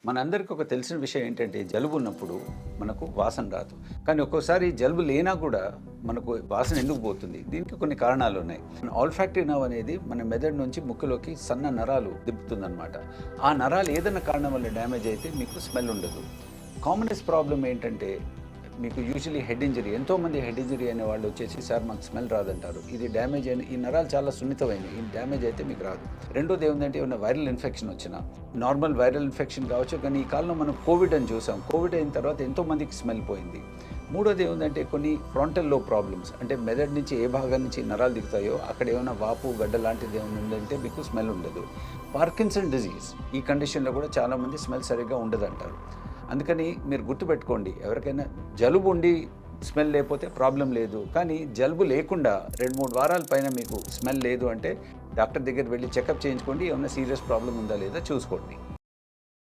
మనందరికీ ఒక తెలిసిన విషయం ఏంటంటే జలుబు ఉన్నప్పుడు మనకు వాసన రాదు. కానీ ఒక్కోసారి జలుబు లేనా కూడా మనకు వాసన ఎందుకు పోతుంది? దీనికి కొన్ని కారణాలు ఉన్నాయి. ఆల్ఫాక్టరీ నర్వ్ అనేది మన మెదడు నుంచి ముక్కులోకి సన్న నరాలు దింపుతుందన్నమాట. ఆ నరాలు ఏదైనా కారణం వల్ల డ్యామేజ్ అయితే మీకు స్మెల్ ఉండదు. కామనెస్ట్ ప్రాబ్లం ఏంటంటే మీకు యూజువలీ హెడ్ ఇంజరీ, ఎంతోమంది హెడ్ ఇంజరీ అనే వాళ్ళు వచ్చేసి సార్ మాకు స్మెల్ రాదంటారు. ఇది డ్యామేజ్ అయిన ఈ నరాలు చాలా సున్నితమైనవి, ఈ డ్యామేజ్ అయితే మీకు రాదు. రెండోది ఏముందంటే ఏమైనా వైరల్ ఇన్ఫెక్షన్ వచ్చినా, నార్మల్ వైరల్ ఇన్ఫెక్షన్ కావచ్చు, కానీ ఈ కాలంలో మనం కోవిడ్ అని చూసాం. కోవిడ్ అయిన తర్వాత ఎంతోమందికి స్మెల్ పోయింది. మూడోది ఏముందంటే కొన్ని ఫ్రంటల్ లో ప్రాబ్లమ్స్, అంటే మెదడు నుంచి ఏ భాగం నుంచి నరాలు దిగుతాయో అక్కడ ఏమైనా వాపు గడ్డ లాంటిది ఏమైనా ఉందంటే మీకు స్మెల్ ఉండదు. పార్కిన్సన్ డిజీజ్, ఈ కండిషన్లో కూడా చాలామంది స్మెల్ సరిగ్గా ఉండదంటారు. అందుకని మీరు గుర్తుపెట్టుకోండి, ఎవరికైనా జలుబు ఉండి స్మెల్ లేకపోతే ప్రాబ్లం లేదు. కానీ జలుబు లేకుండా 2-3 వారాల పైన మీకు స్మెల్ లేదు అంటే డాక్టర్ దగ్గర వెళ్ళి చెకప్ చేయించుకోండి, ఏమైనా సీరియస్ ప్రాబ్లం ఉందా లేదా చూసుకోండి.